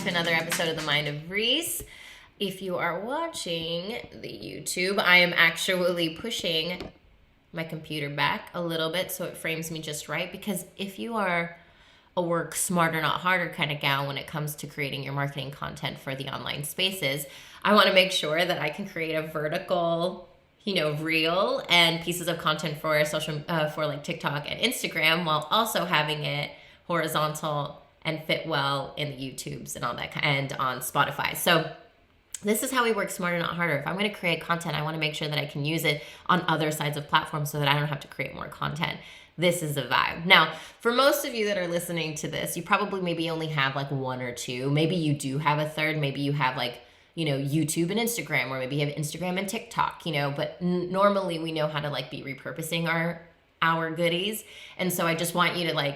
to another episode of The Mind of Reese. If you are watching the YouTube, I am actually pushing my computer back a little bit so it frames me just right, because if you are a work smarter, not harder kind of gal when it comes to creating your marketing content for the online spaces, I want to make sure that I can create a vertical, reel and pieces of content for social, for like TikTok and Instagram, while also having it horizontal and fit well in the YouTubes and all that, and on Spotify. So this is how we work smarter, not harder. If I'm going to create content, I want to make sure that I can use it on other sides of platforms so that I don't have to create more content. This is the vibe. Now, for most of you that are listening to this, you probably maybe only have like one or two. Maybe you do have a third. Maybe you have like, YouTube and Instagram, or maybe you have Instagram and TikTok, but normally we know how to like be repurposing our goodies. And so I just want you to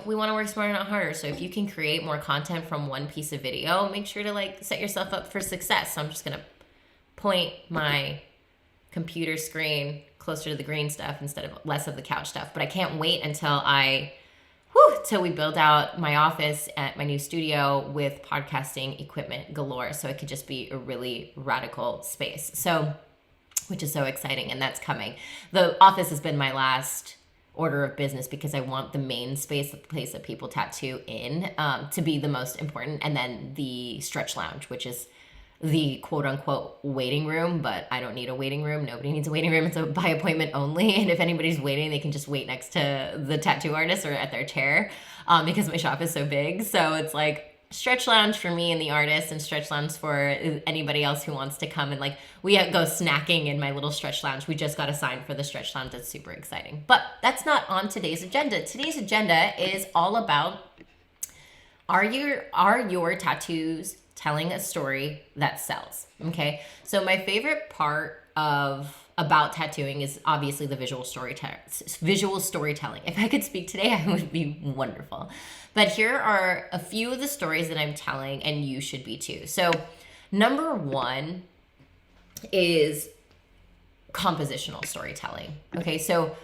we want to work smarter, not harder. So if you can create more content from one piece of video, make sure to set yourself up for success. So I'm just going to point my computer screen closer to the green stuff instead of less of the couch stuff. But I can't wait until till we build out my office at my new studio with podcasting equipment galore. So it could just be a really radical space. So, which is so exciting, and that's coming. The office has been my last order of business because I want the main space, the place that people tattoo in, to be the most important, and then the stretch lounge, which is the quote unquote waiting room, but I don't need a waiting room. Nobody needs a waiting room. It's a by appointment only. And if anybody's waiting, they can just wait next to the tattoo artist or at their chair, because my shop is so big. So it's like stretch lounge for me and the artist, and stretch lounge for anybody else who wants to come. And we go snacking in my little stretch lounge. We just got a sign for the stretch lounge. That's super exciting. But that's not on today's agenda. Today's agenda is all about, are your tattoos telling a story that sells? Okay. So my favorite part about tattooing is obviously the visual storytelling. If I could speak today, I would be wonderful. But here are a few of the stories that I'm telling, and you should be too. So number one is compositional storytelling. Okay. So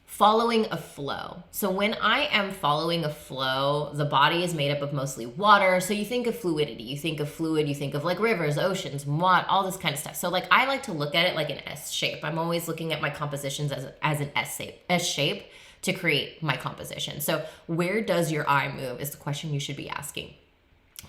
following a flow. So when I am following a flow, the body is made up of mostly water. So you think of fluidity, you think of fluid, you think of like rivers, oceans, all this kind of stuff. So I like to look at it like an S shape. I'm always looking at my compositions as an S shape to create my composition. So where does your eye move is the question you should be asking.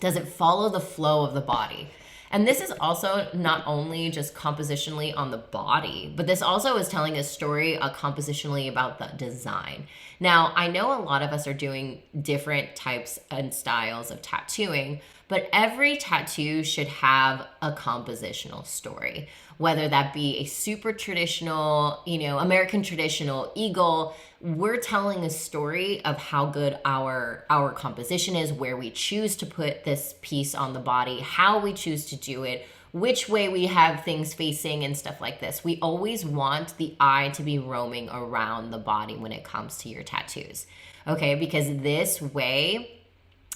Does it follow the flow of the body? And this is also not only just compositionally on the body, but this also is telling a story compositionally about the design. Now, I know a lot of us are doing different types and styles of tattooing, but every tattoo should have a compositional story, whether that be a super traditional, American traditional eagle. We're telling a story of how good our composition is, where we choose to put this piece on the body, how we choose to do it, which way we have things facing and stuff like this. We always want the eye to be roaming around the body when it comes to your tattoos. Okay, because this way,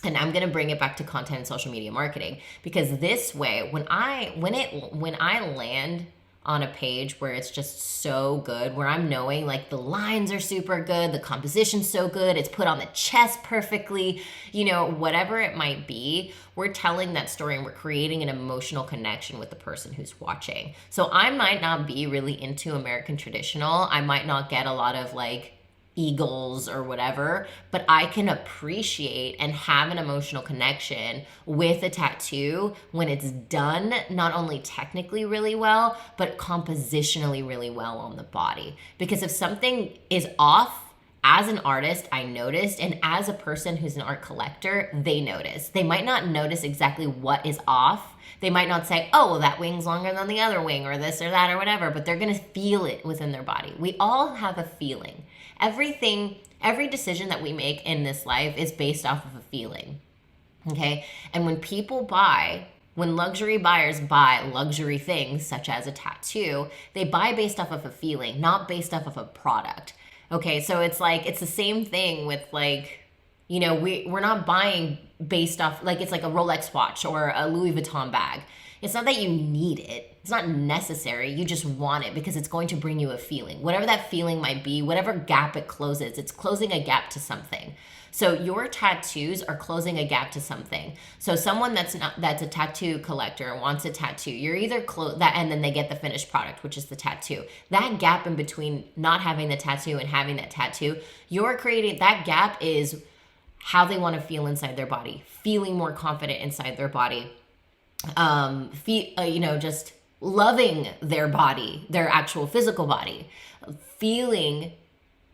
and I'm going to bring it back to content and social media marketing, because this way, when I land on a page where it's just so good, where I'm knowing the lines are super good, the composition's so good, it's put on the chest perfectly, whatever it might be, we're telling that story and we're creating an emotional connection with the person who's watching. So I might not be really into American traditional. I might not get a lot of eagles or whatever, but I can appreciate and have an emotional connection with a tattoo when it's done not only technically really well, but compositionally really well on the body. Because if something is off, as an artist, I noticed, and as a person who's an art collector, they notice. They might not notice exactly what is off. They might not say, oh, well, that wing's longer than the other wing, or this or that or whatever, but they're going to feel it within their body. We all have a feeling. Every decision that we make in this life is based off of a feeling, okay? And when luxury buyers buy luxury things, such as a tattoo, they buy based off of a feeling, not based off of a product, okay? So it's the same thing with You know, we're not buying based off, like, it's like a Rolex watch or a Louis Vuitton bag. It's not that you need it. It's not necessary. You just want it because it's going to bring you a feeling. Whatever that feeling might be, whatever gap it closes, it's closing a gap to something. So your tattoos are closing a gap to something. So someone that's a tattoo collector and wants a tattoo, you're either that, and then they get the finished product, which is the tattoo. That gap in between not having the tattoo and having that tattoo, you're creating, that gap is how they want to feel inside their body, feeling more confident inside their body, just loving their body, their actual physical body, feeling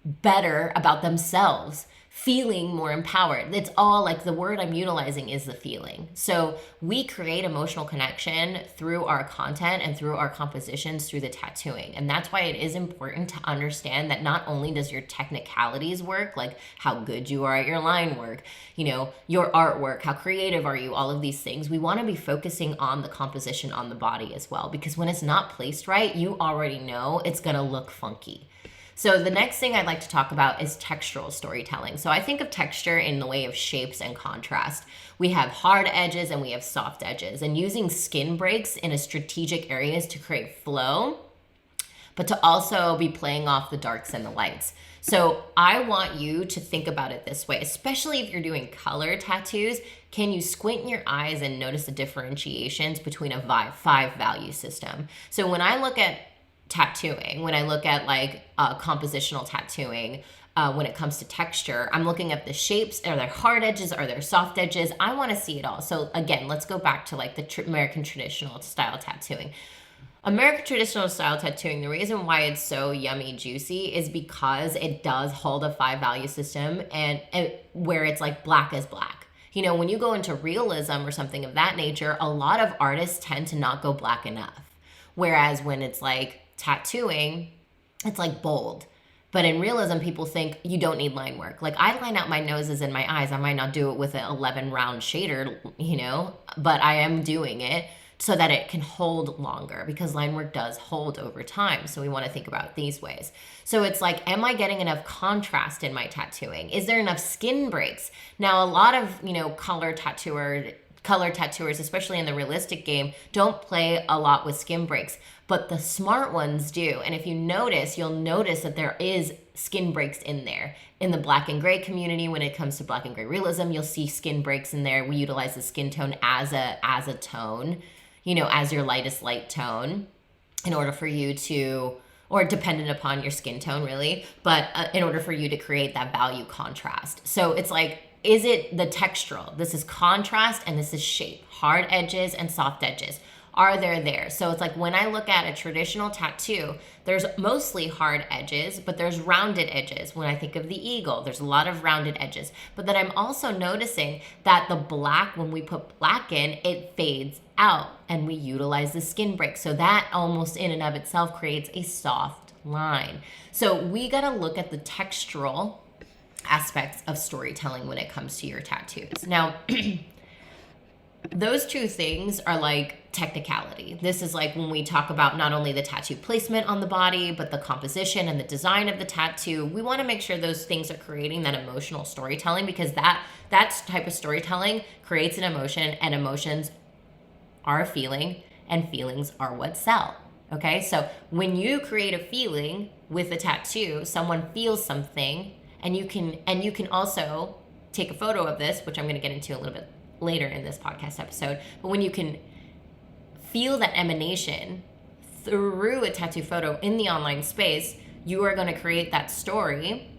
better about themselves, feeling more empowered. It's all like, the word I'm utilizing is the feeling. So we create emotional connection through our content and through our compositions through the tattooing. And that's why it is important to understand that not only does your technicalities work, like how good you are at your line work, you know, your artwork, how creative are you, all of these things. We want to be focusing on the composition on the body as well, because when it's not placed right, you already know it's going to look funky. So the next thing I'd like to talk about is textural storytelling. So I think of texture in the way of shapes and contrast. We have hard edges and we have soft edges, and using skin breaks in a strategic areas to create flow, but to also be playing off the darks and the lights. So I want you to think about it this way, especially if you're doing color tattoos. Can you squint your eyes and notice the differentiations between a five value system? So when I look at tattooing, when I look at like compositional tattooing, when it comes to texture, I'm looking at the shapes. Are there hard edges? Are there soft edges? I want to see it all. So again, let's go back to like the American traditional style tattooing. American traditional style tattooing, the reason why it's so yummy juicy is because it does hold a 5 value system, and where it's like black is black. You know, when you go into realism or something of that nature, a lot of artists tend to not go black enough. Whereas when it's like tattooing, it's like bold. But in realism, people think you don't need line work. Like, I line out my noses and my eyes. I might not do it with an 11 round shader, you know, but I am doing it so that it can hold longer, because line work does hold over time. So we want to think about it these ways. So it's like, am I getting enough contrast in my tattooing? Is there enough skin breaks? Now, a lot of, you know, color tattooers, especially in the realistic game, don't play a lot with skin breaks, but the smart ones do. And if you notice, you'll notice that there is skin breaks in there. In the black and gray community, when it comes to black and gray realism, you'll see skin breaks in there. We utilize the skin tone as a tone, you know, as your lightest light tone, in order for you to, or dependent upon your skin tone really, but in order for you to create that value contrast. So it's like, is it the textural? This is contrast and this is shape, hard edges and soft edges. Are there? So it's like, when I look at a traditional tattoo, there's mostly hard edges, but there's rounded edges. When I think of the eagle, there's a lot of rounded edges. But then I'm also noticing that the black, when we put black in, it fades out and we utilize the skin break. So that almost in and of itself creates a soft line. So we got to look at the textural aspects of storytelling when it comes to your tattoos. Now, those two things are like technicality. This is like when we talk about not only the tattoo placement on the body, but the composition and the design of the tattoo. We want to make sure those things are creating that emotional storytelling, because that type of storytelling creates an emotion, and emotions are a feeling, and feelings are what sell. Okay, so when you create a feeling with a tattoo, someone feels something, and you can also take a photo of this, which I'm going to get into a little bit later in this podcast episode. But when you can feel that emanation through a tattoo photo in the online space, you are going to create that story,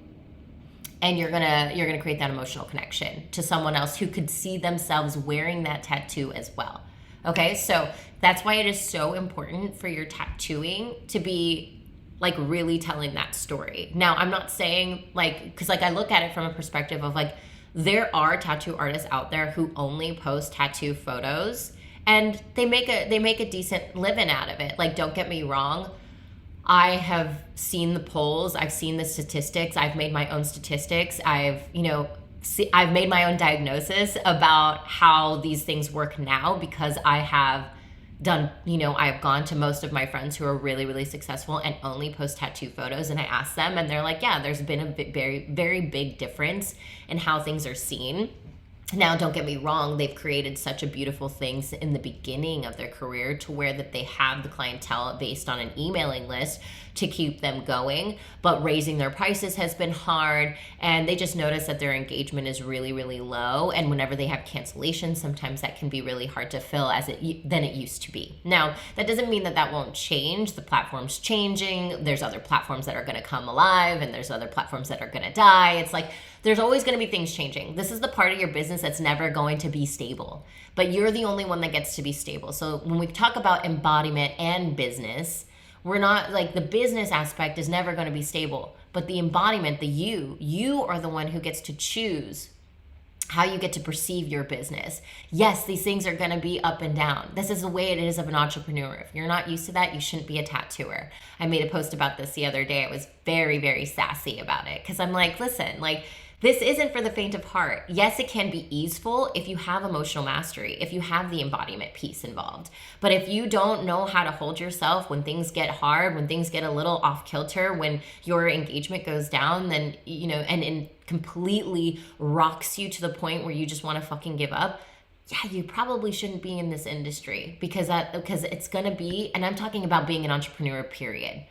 and you're going to create that emotional connection to someone else who could see themselves wearing that tattoo as well. Okay, so that's why it is so important for your tattooing to be like really telling that story. Now, I'm not saying like, because like I look at it from a perspective of like, there are tattoo artists out there who only post tattoo photos, and they make a decent living out of it. Like, don't get me wrong, I have seen the polls, I've seen the statistics, I've made my own statistics, I've made my own diagnosis about how these things work now, because I have done, I've gone to most of my friends who are really, really successful and only post tattoo photos, and I ask them and they're like, yeah, there's been a very, very big difference in how things are seen. Now, don't get me wrong, they've created such a beautiful things in the beginning of their career to where that they have the clientele based on an emailing list to keep them going, but raising their prices has been hard, and they just notice that their engagement is really, really low, and whenever they have cancellations, sometimes that can be really hard to fill than it used to be. Now, that doesn't mean that that won't change. The platform's changing. There's other platforms that are going to come alive, and there's other platforms that are going to die. It's like there's always going to be things changing. This is the part of your business that's never going to be stable, but you're the only one that gets to be stable. So when we talk about embodiment and business, we're not like, the business aspect is never going to be stable, but the embodiment, you are the one who gets to choose how you get to perceive your business. Yes, these things are going to be up and down. This is the way it is of an entrepreneur. If you're not used to that, you shouldn't be a tattooer. I made a post about this the other day. I was very, very sassy about it because I'm like, listen, like, this isn't for the faint of heart. Yes, it can be easeful if you have emotional mastery, if you have the embodiment piece involved. But if you don't know how to hold yourself when things get hard, when things get a little off kilter, when your engagement goes down, then, and completely rocks you to the point where you just want to fucking give up, yeah, you probably shouldn't be in this industry because it's going to be, and I'm talking about being an entrepreneur, period.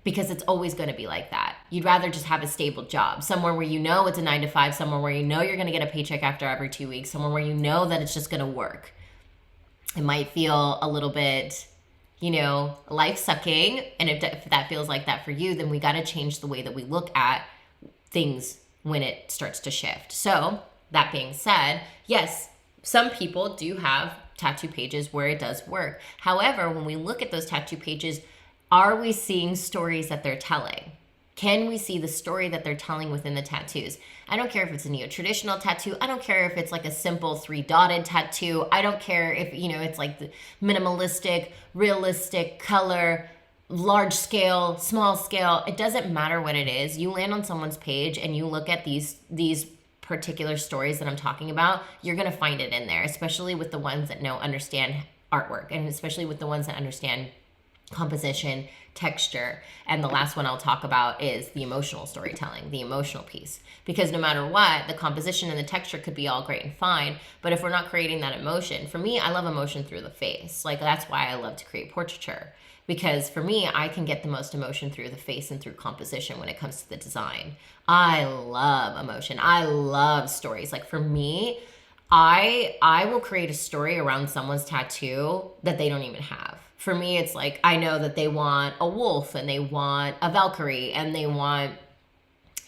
Because it's always going to be like that. You'd rather just have a stable job, somewhere where it's a 9 to 5, somewhere where you're going to get a paycheck after every 2 weeks, somewhere where that it's just going to work. It might feel a little bit, life sucking. And if that feels like that for you, then we got to change the way that we look at things when it starts to shift. So that being said, yes, some people do have tattoo pages where it does work. However, when we look at those tattoo pages, are we seeing stories that they're telling? Can we see the story that they're telling within the tattoos? I don't care if it's a neo-traditional tattoo. I don't care if it's like a simple 3-dotted tattoo. I don't care if, it's like the minimalistic, realistic, color, large scale, small scale. It doesn't matter what it is. You land on someone's page and you look at these particular stories that I'm talking about, you're going to find it in there, especially with the ones that understand artwork, and especially with the ones that understand composition, texture. And the last one I'll talk about is the emotional storytelling, the emotional piece. Because no matter what, the composition and the texture could be all great and fine, but if we're not creating that emotion, for me, I love emotion through the face. Like, that's why I love to create portraiture. Because for me, I can get the most emotion through the face and through composition when it comes to the design. I love emotion. I love stories. Like, for me, I will create a story around someone's tattoo that they don't even have. For me, it's like, I know that they want a wolf and they want a Valkyrie and they want,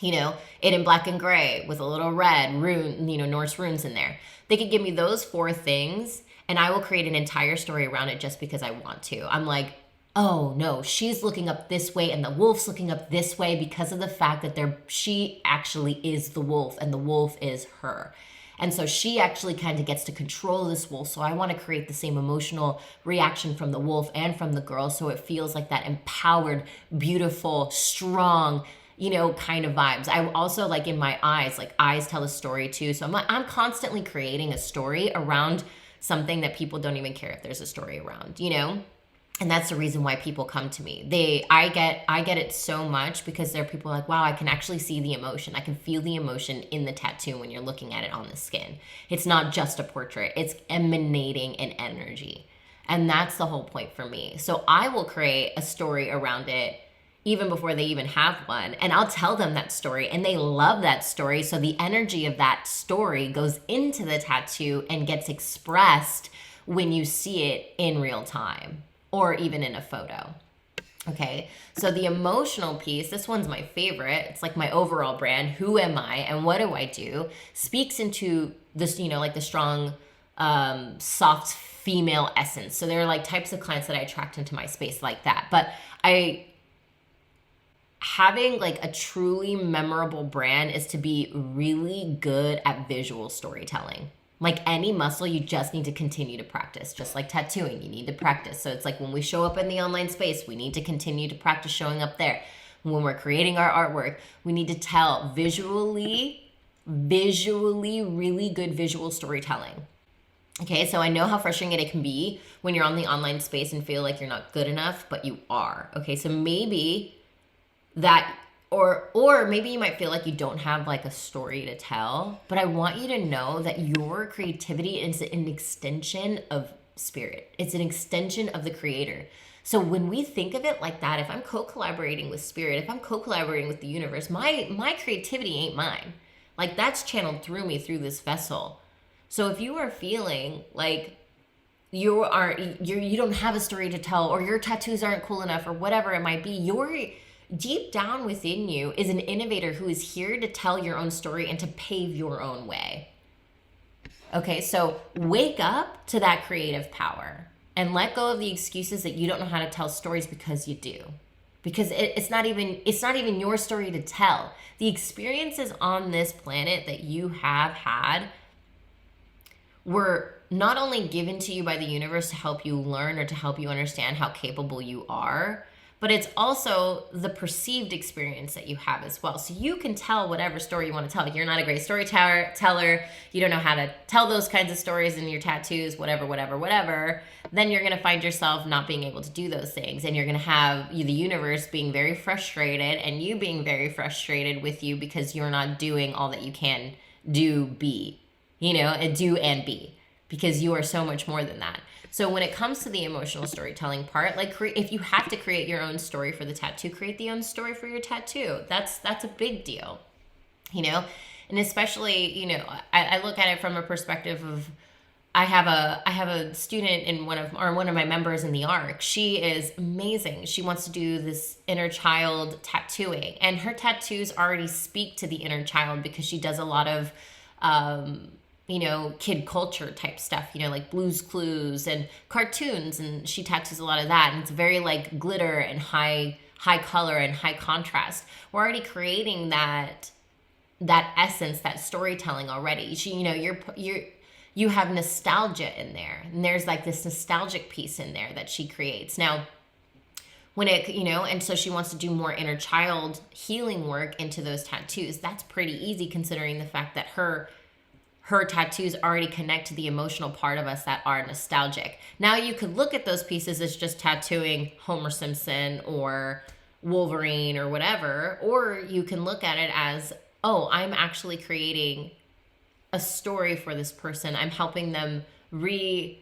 it in black and gray with a little red rune, Norse runes in there. They could give me those 4 things and I will create an entire story around it just because I want to. I'm like, oh no, she's looking up this way and the wolf's looking up this way because of the fact that she actually is the wolf and the wolf is her. And so she actually kind of gets to control this wolf. So I want to create the same emotional reaction from the wolf and from the girl. So it feels like that empowered, beautiful, strong, kind of vibes. I also, like, in my eyes, like, eyes tell a story too. So I'm constantly creating a story around something that people don't even care if there's a story around, And that's the reason why people come to me. I get it so much because there are people like, wow, I can actually see the emotion. I can feel the emotion in the tattoo when you're looking at it on the skin. It's not just a portrait. It's emanating an energy. And that's the whole point for me. So I will create a story around it even before they even have one. And I'll tell them that story and they love that story. So the energy of that story goes into the tattoo and gets expressed when you see it in real time. Or even in a photo. Okay, so the emotional piece, this one's my favorite. It's like my overall brand. Who am I and what do I do? Speaks into this, like the strong, soft female essence. So there are like types of clients that I attract into my space like that. But having like a truly memorable brand is to be really good at visual storytelling. Like any muscle, you just need to continue to practice. Just like tattooing, you need to practice. So it's like when we show up in the online space, we need to continue to practice showing up there. When we're creating our artwork, we need to tell visually really good visual storytelling. Okay, so I know how frustrating it can be when you're on the online space and feel like you're not good enough, but you are. Okay, so maybe that, or maybe you might feel like you don't have like a story to tell, but I want you to know that your creativity is an extension of spirit. It's an extension of the creator. So when we think of it like that, if I'm co-collaborating with spirit, if I'm co-collaborating with the universe, my creativity ain't mine. Like that's channeled through me through this vessel. So if you are feeling like you don't have a story to tell, or your tattoos aren't cool enough, or whatever it might be, your deep down within you is an innovator who is here to tell your own story and to pave your own way. Okay, so wake up to that creative power and let go of the excuses that you don't know how to tell stories, because you do. Because it's not even your story to tell. The experiences on this planet that you have had were not only given to you by the universe to help you learn or to help you understand how capable you are, but it's also the perceived experience that you have as well. So you can tell whatever story you want to tell. If you're not a great storyteller, you don't know how to tell those kinds of stories in your tattoos, whatever, then you're going to find yourself not being able to do those things. And you're going to have the universe being very frustrated and you being very frustrated with you because you're not doing all that you can do, do and be, because you are so much more than that. So when it comes to the emotional storytelling part, like if you have to create your own story for the tattoo, create the own story for your tattoo. That's a big deal, and especially, I look at it from a perspective of, I have a student in one of my members in the ARC. She is amazing. She wants to do this inner child tattooing, and her tattoos already speak to the inner child because she does a lot of kid culture type stuff, like Blue's Clues and cartoons, and she tattoos a lot of that, and it's very like glitter and high color and high contrast. We're already creating that essence, that storytelling already. You have nostalgia in there, and there's like this nostalgic piece in there that she creates. Now, when it, and so she wants to do more inner child healing work into those tattoos. That's pretty easy considering the fact that her tattoos already connect to the emotional part of us that are nostalgic. Now you could look at those pieces as just tattooing Homer Simpson or Wolverine or whatever, or you can look at it as, oh, I'm actually creating a story for this person. I'm helping them reconnect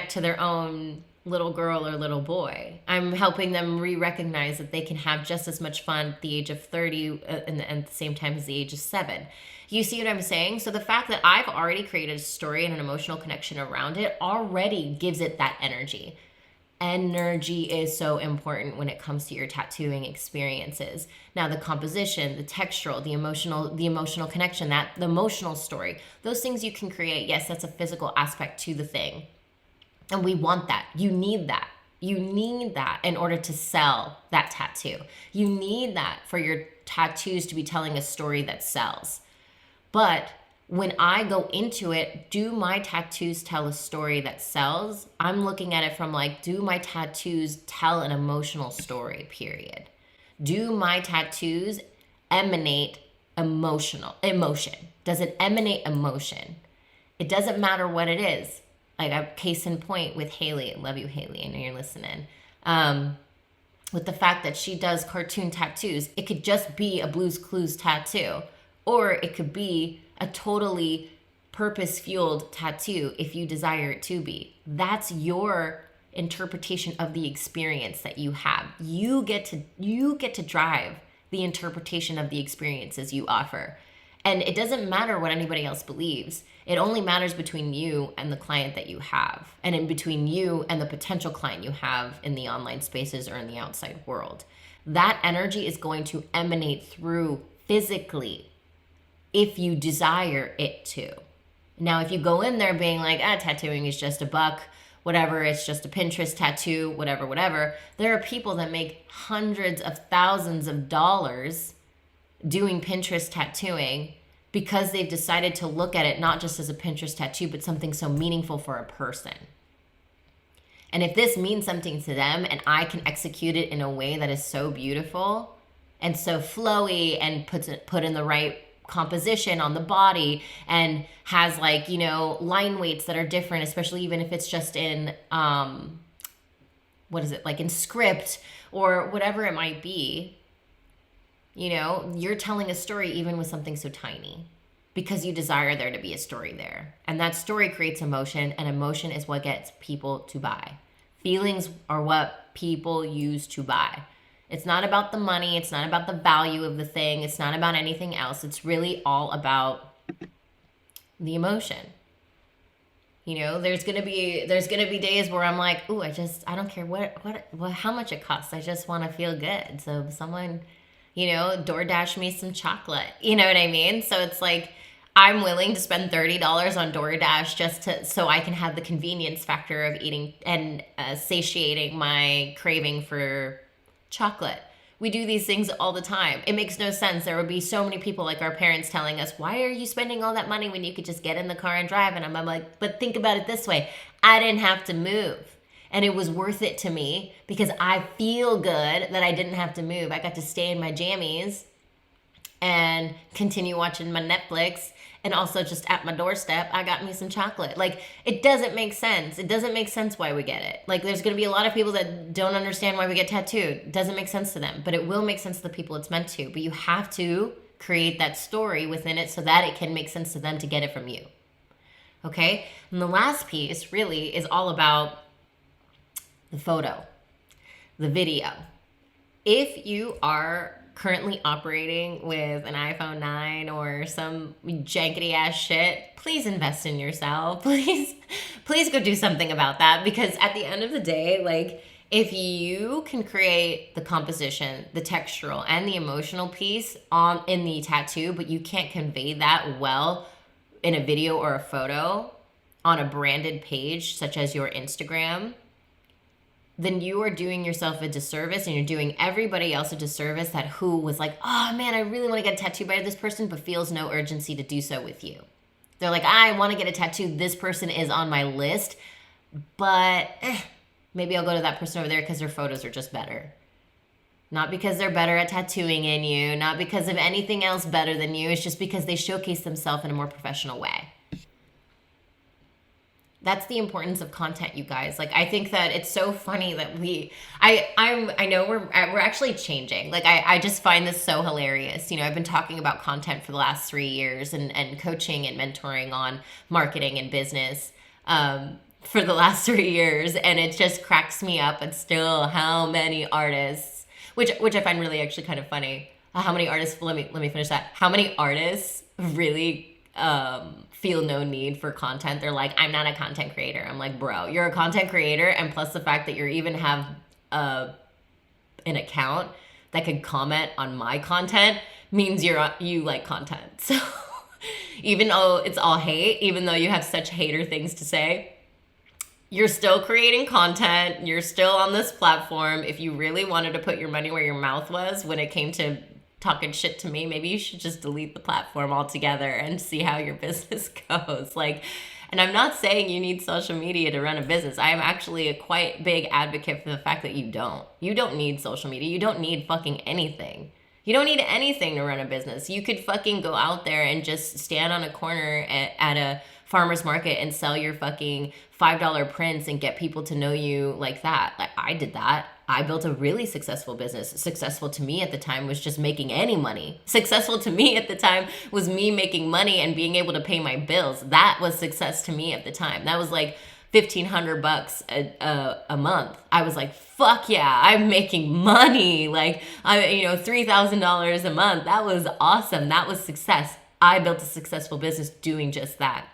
to their own little girl or little boy. I'm helping them recognize that they can have just as much fun at the age of 30 and at the same time as the age of 7. You see what I'm saying? So the fact that I've already created a story and an emotional connection around it already gives it that energy. Energy is so important when it comes to your tattooing experiences. Now, the composition, the textural, the emotional connection, the emotional story, those things you can create. Yes, that's a physical aspect to the thing. And we want that. You need that. You need that in order to sell that tattoo. You need that for your tattoos to be telling a story that sells. But when I go into it, do my tattoos tell a story that sells? I'm looking at it from like, do my tattoos tell an emotional story, period? Do my tattoos emanate emotion? Does it emanate emotion? It doesn't matter what it is. Like a case in point with Haley. I love you, Haley. I know you're listening. With the fact that she does cartoon tattoos, it could just be a Blue's Clues tattoo. Or it could be a totally purpose-fueled tattoo if you desire it to be. That's your interpretation of the experience that you have. You get to drive the interpretation of the experiences you offer. And it doesn't matter what anybody else believes. It only matters between you and the client that you have, and in between you and the potential client you have in the online spaces or in the outside world. That energy is going to emanate through physically if you desire it to. Now, if you go in there being like, tattooing is just $1, whatever, it's just a Pinterest tattoo, whatever, there are people that make hundreds of thousands of dollars doing Pinterest tattooing because they've decided to look at it not just as a Pinterest tattoo, but something so meaningful for a person. And if this means something to them and I can execute it in a way that is so beautiful and so flowy and put in the right composition on the body and has like, you know, line weights that are different, especially even if it's just in, what is it, like in script or whatever it might be, you know, you're telling a story even with something so tiny because you desire there to be a story there. And that story creates emotion, and emotion is what gets people to buy. Feelings are what people use to buy. It's not about the money. It's not about the value of the thing. It's not about anything else. It's really all about the emotion. You know, there's gonna be days where I'm like, ooh, I don't care what how much it costs. I just want to feel good. So someone, you know, DoorDash me some chocolate. You know what I mean? So it's like I'm willing to spend $30 on DoorDash just so I can have the convenience factor of eating and satiating my craving for chocolate. We do these things all the time. It makes no sense. There would be so many people like our parents telling us, why are you spending all that money when you could just get in the car and drive? And I'm like, but think about it this way. I didn't have to move. And it was worth it to me because I feel good that I didn't have to move. I got to stay in my jammies and continue watching my Netflix. And also just at my doorstep, I got me some chocolate. Like, it doesn't make sense. It doesn't make sense why we get it. Like, there's going to be a lot of people that don't understand why we get tattooed. It doesn't make sense to them. But it will make sense to the people it's meant to. But you have to create that story within it so that it can make sense to them to get it from you. Okay? And the last piece really is all about the photo, the video. If you are currently operating with an iPhone 9 or some jankety ass shit, please invest in yourself. Please go do something about that, because at the end of the day, like, if you can create the composition, the textural, and the emotional piece in the tattoo, but you can't convey that well in a video or a photo on a branded page such as your Instagram, then you are doing yourself a disservice, and you're doing everybody else a disservice that who was like, oh man, I really want to get a tattoo by this person, but feels no urgency to do so with you. They're like, I want to get a tattoo. This person is on my list, but maybe I'll go to that person over there because their photos are just better. Not because they're better at tattooing in you, not because of anything else better than you. It's just because they showcase themselves in a more professional way. That's the importance of content, you guys. Like, I think that it's so funny that I know we're actually changing. Like, I just find this so hilarious. You know, I've been talking about content for the last 3 years and coaching and mentoring on marketing and business for the last 3 years. And it just cracks me up. And still, how many artists, which I find really actually kind of funny. How many artists, let me finish that. How many artists really feel no need for content? They're like, I'm not a content creator. I'm like, bro, you're a content creator, and plus the fact that you even have an account that could comment on my content means you like content. So even though it's all hate, even though you have such hater things to say, you're still creating content. You're still on this platform. If you really wanted to put your money where your mouth was when it came to talking shit to me, maybe you should just delete the platform altogether and see how your business goes. Like, and I'm not saying you need social media to run a business. I am actually a quite big advocate for the fact that you don't need social media. You don't need fucking anything. You don't need anything to run a business. You could fucking go out there and just stand on a corner at a farmer's market and sell your fucking $5 prints and get people to know you like that. Like, I did that. I built a really successful business. Successful to me at the time was just making any money. Successful to me at the time was me making money and being able to pay my bills. That was success to me at the time. That was like $1,500 a month. I was like, fuck yeah, I'm making money. Like, $3,000 a month. That was awesome. That was success. I built a successful business doing just that.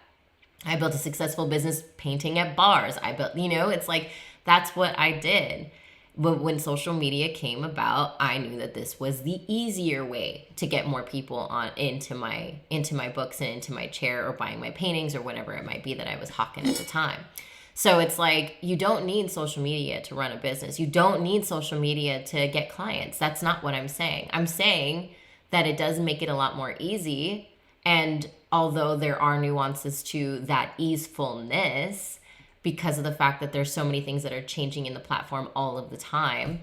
I built a successful business painting at bars. It's like, that's what I did. But when social media came about, I knew that this was the easier way to get more people into my books and into my chair, or buying my paintings, or whatever it might be that I was hawking at the time. So it's like, you don't need social media to run a business. You don't need social media to get clients. That's not what I'm saying. I'm saying that it does make it a lot more easy. And although there are nuances to that easefulness, because of the fact that there's so many things that are changing in the platform all of the time,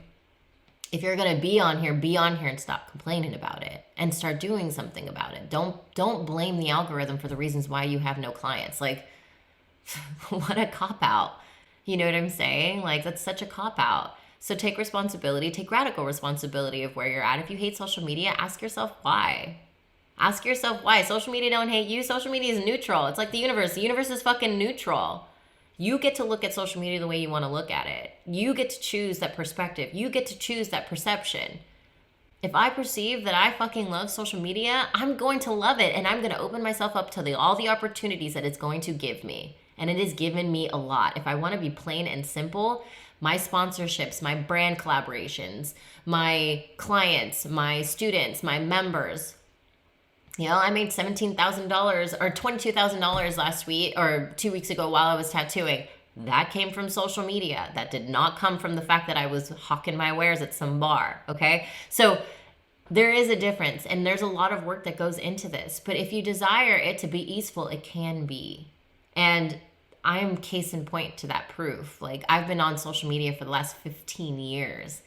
if you're going to be on here and stop complaining about it and start doing something about it. Don't blame the algorithm for the reasons why you have no clients. Like, what a cop out. You know what I'm saying? Like, that's such a cop out. So take responsibility, take radical responsibility of where you're at. If you hate social media, ask yourself why. Ask yourself why. Social media don't hate you. Social media is neutral. It's like the universe. The universe is fucking neutral. You get to look at social media the way you want to look at it. You get to choose that perspective. You get to choose that perception. If I perceive that I fucking love social media, I'm going to love it, and I'm going to open myself up to all the opportunities that it's going to give me. And it has given me a lot. If I want to be plain and simple, my sponsorships, my brand collaborations, my clients, my students, my members, you know, I made $17,000 or $22,000 last week or 2 weeks ago while I was tattooing. That came from social media. That did not come from the fact that I was hawking my wares at some bar, okay? So there is a difference, and there's a lot of work that goes into this. But if you desire it to be easeful, it can be. And I'm case in point to that proof. Like, I've been on social media for the last 15 years.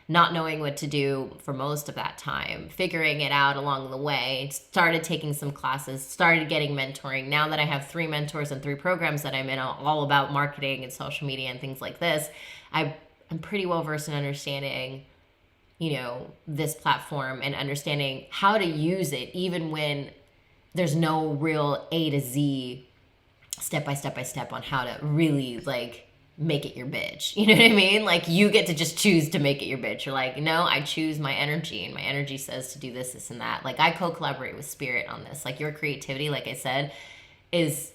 Not knowing what to do for most of that time, figuring it out along the way, started taking some classes, started getting mentoring. Now that I have 3 mentors and 3 programs that I'm in all about marketing and social media and things like this, I'm pretty well versed in understanding, you know, this platform and understanding how to use it even when there's no real A to Z step by step on how to really like make it your bitch. You know what I mean? Like, you get to just choose to make it your bitch. You're like, no, I choose my energy, and my energy says to do this and that. Like, I co-collaborate with spirit on this. Like, your creativity, like I said, is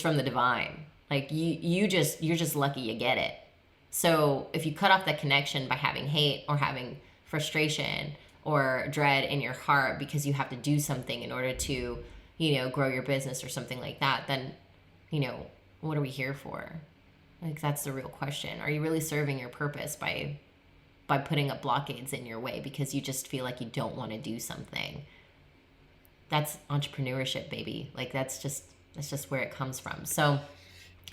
from the divine. Like, you're just lucky you get it. So if you cut off that connection by having hate or having frustration or dread in your heart because you have to do something in order to, you know, grow your business or something like that, then, you know, what are we here for? Like, that's the real question. Are you really serving your purpose by putting up blockades in your way because you just feel like you don't want to do something? That's entrepreneurship, baby. Like, that's just where it comes from. So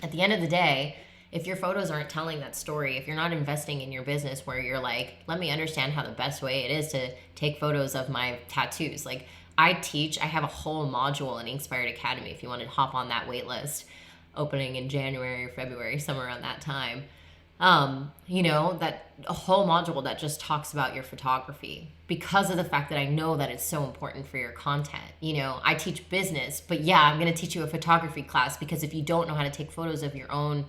at the end of the day, if your photos aren't telling that story, if you're not investing in your business where you're like, let me understand how the best way it is to take photos of my tattoos. Like, I have a whole module in InkSpired Academy if you want to hop on that wait list, opening in January or February, somewhere around that time. You know, that a whole module that just talks about your photography because of the fact that I know that it's so important for your content. You know, I teach business, but yeah, I'm going to teach you a photography class because if you don't know how to take photos of your own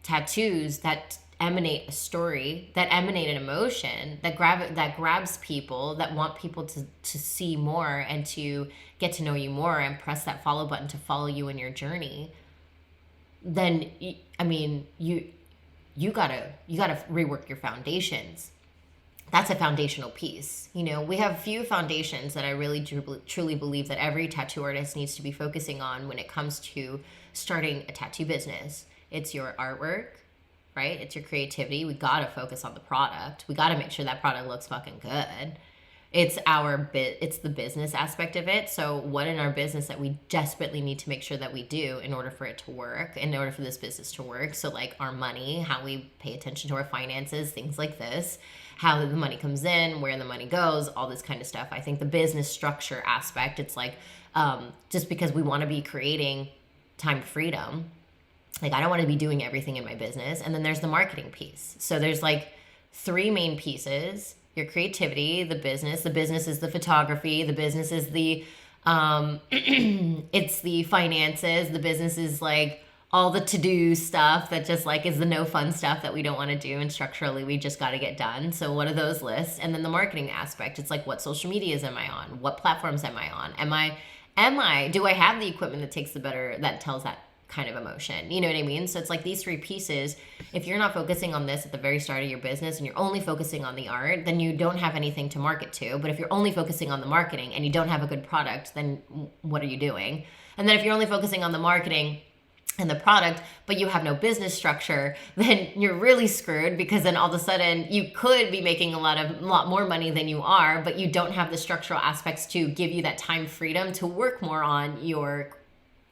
tattoos that emanate a story, that emanate an emotion, that grabs people, that want people to see more and to get to know you more and press that follow button to follow you in your journey, then I mean, you gotta rework your foundations. That's a foundational piece. You know, we have few foundations that I really truly believe that every tattoo artist needs to be focusing on when it comes to starting a tattoo business. It's your artwork, right? It's your creativity. We gotta focus on the product. We gotta make sure that product looks fucking good. It's the business aspect of it. So what in our business that we desperately need to make sure that we do in order for it to work, in order for this business to work. So like our money, how we pay attention to our finances, things like this, how the money comes in, where the money goes, all this kind of stuff. I think the business structure aspect, it's like, just because we want to be creating time freedom, like I don't want to be doing everything in my business. And then there's the marketing piece. So there's like 3 main pieces. Your creativity, the business is the photography, the business is the it's the finances, the business is like all the to-do stuff that just like is the no fun stuff that we don't want to do, and structurally we just got to get done. So what are those lists? And then the marketing aspect, it's like, what social medias am I on? What platforms am I on? Do I have the equipment that tells that kind of emotion? You know what I mean? So it's like these 3 pieces. If you're not focusing on this at the very start of your business and you're only focusing on the art, then you don't have anything to market to. But if you're only focusing on the marketing and you don't have a good product, then what are you doing? And then if you're only focusing on the marketing and the product, but you have no business structure, then you're really screwed, because then all of a sudden you could be making a lot more money than you are, but you don't have the structural aspects to give you that time freedom to work more on your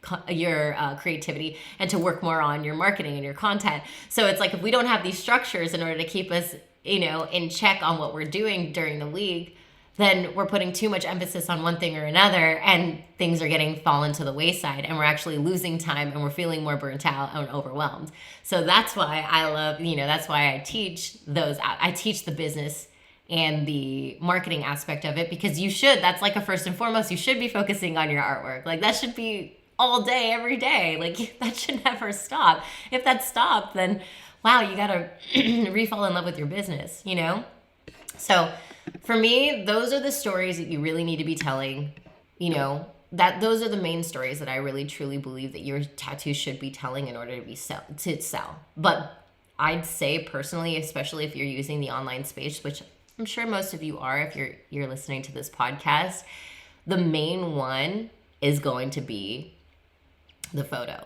creativity and to work more on your marketing and your content. So it's like, if we don't have these structures in order to keep us in check on what we're doing during the week, then we're putting too much emphasis on one thing or another, and things are getting fallen to the wayside, and we're actually losing time, and we're feeling more burnt out and overwhelmed. So that's why I love, that's why I teach I teach the business and the marketing aspect of it, because that's like a first and foremost, you should be focusing on your artwork. Like that should be all day, every day. Like that should never stop. If that stopped, then wow, you gotta re-fall in love with your business, So for me, those are the stories that you really need to be telling, those are the main stories that I really truly believe that your tattoo should be telling in order to sell. But I'd say personally, especially if you're using the online space, which I'm sure most of you are if you're listening to this podcast, the main one is going to be the photo,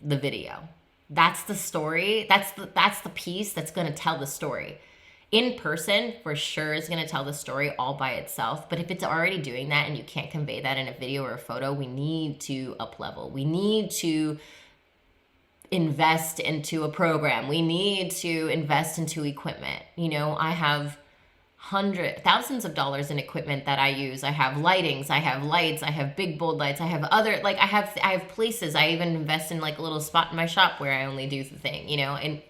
the video. That's the story. That's the piece that's going to tell the story. In person, for sure, is going to tell the story all by itself. But if it's already doing that and you can't convey that in a video or a photo, we need to up level. We need to invest into a program. We need to invest into equipment. I have thousands of dollars in equipment that I use. I have lightings, I have lights, I have big bold lights, I have other, I have places. I even invest in a little spot in my shop where I only do the thing, and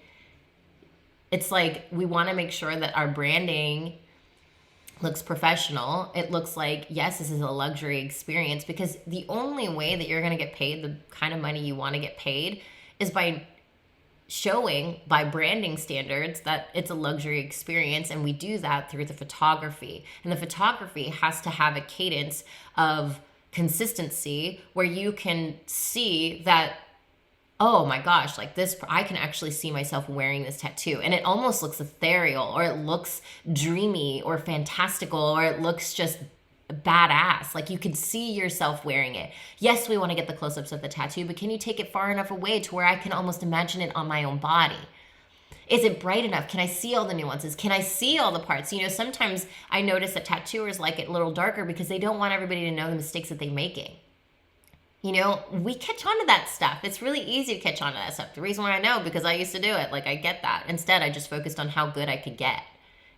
it's we want to make sure that our branding looks professional. It looks like, yes, this is a luxury experience, because the only way that you're going to get paid the kind of money you want to get paid is by showing, by branding standards, that it's a luxury experience. And we do that through the photography. And the photography has to have a cadence of consistency where you can see that, oh my gosh, this, I can actually see myself wearing this tattoo. And it almost looks ethereal, or it looks dreamy or fantastical, or it looks just badass. You can see yourself wearing it. Yes, we want to get the close-ups of the tattoo, but can you take it far enough away to where I can almost imagine it on my own body? Is it bright enough? Can I see all the nuances? Can I see all the parts? Sometimes I notice that tattooers like it a little darker because they don't want everybody to know the mistakes that they're making. We catch on to that stuff. It's really easy to catch on to that stuff. The reason why I know, because I used to do it. I get that. Instead, I just focused on how good I could get.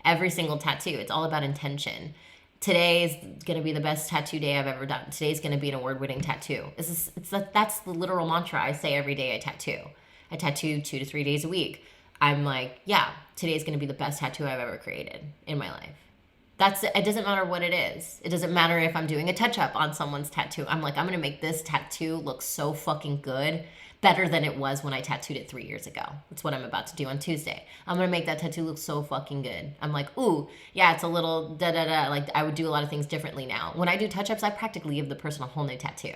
Every single tattoo. It's all about intention. Today is going to be the best tattoo day I've ever done. Today's going to be an award-winning tattoo. That's the literal mantra I say every day I tattoo. I tattoo 2 to 3 days a week. I'm yeah, today's going to be the best tattoo I've ever created in my life. It doesn't matter what it is. It doesn't matter if I'm doing a touch-up on someone's tattoo. I'm I'm going to make this tattoo look so fucking good, better than it was when I tattooed it 3 years ago. That's what I'm about to do on Tuesday. I'm going to make that tattoo look so fucking good. I'm ooh, yeah, it's a little da-da-da. I would do a lot of things differently now. When I do touch-ups, I practically give the person a whole new tattoo.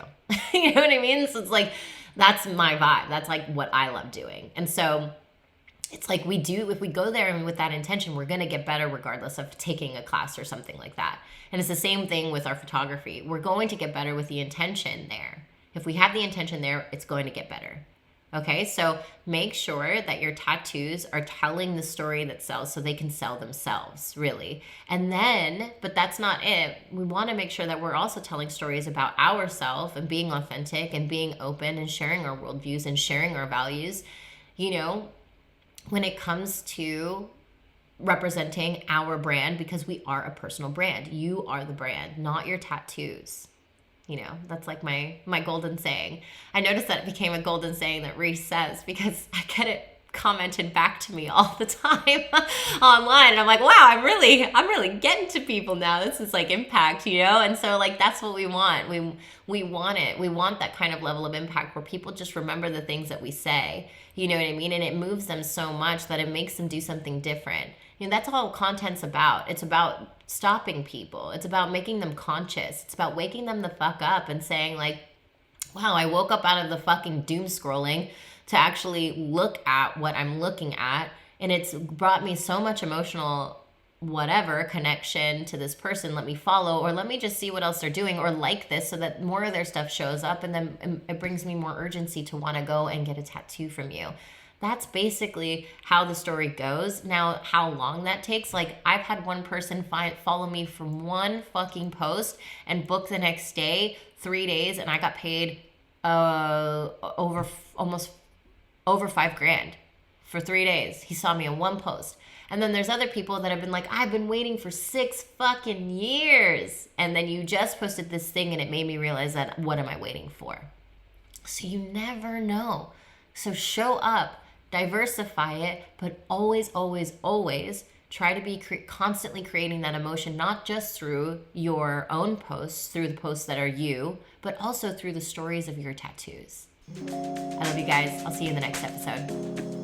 You know what I mean? So it's that's my vibe. That's what I love doing. And so it's if we go there and with that intention, we're going to get better regardless of taking a class or something like that. And it's the same thing with our photography. We're going to get better with the intention there. If we have the intention there, it's going to get better. Okay, so make sure that your tattoos are telling the story that sells so they can sell themselves, really. And then, but that's not it. We want to make sure that we're also telling stories about ourselves and being authentic and being open and sharing our worldviews and sharing our values. When it comes to representing our brand, because we are a personal brand. You are the brand, not your tattoos. That's my golden saying. I noticed that it became a golden saying that Reese says because I get it commented back to me all the time online. And I'm wow, I'm really getting to people now. This is impact, And so that's what we want. We want it. We want that kind of level of impact where people just remember the things that we say. You know what I mean? And it moves them so much that it makes them do something different. That's all content's about. It's about stopping people. It's about making them conscious. It's about waking them the fuck up and saying wow, I woke up out of the fucking doom scrolling to actually look at what I'm looking at. And it's brought me so much emotional connection to this person. Let me follow, or let me just see what else they're doing, or this so that more of their stuff shows up. And then it brings me more urgency to want to go and get a tattoo from you. That's basically how the story goes. Now, how long that takes, I've had one person follow me from one fucking post and book the next day, 3 days, and I got paid over $5,000 for 3 days. He saw me in one post. And then there's other people that have been like, I've been waiting for 6 fucking years. And then you just posted this thing and it made me realize that, what am I waiting for? So you never know. So show up, diversify it, but always, always, always try to be constantly creating that emotion, not just through your own posts, through the posts that are you, but also through the stories of your tattoos. I love you guys. I'll see you in the next episode.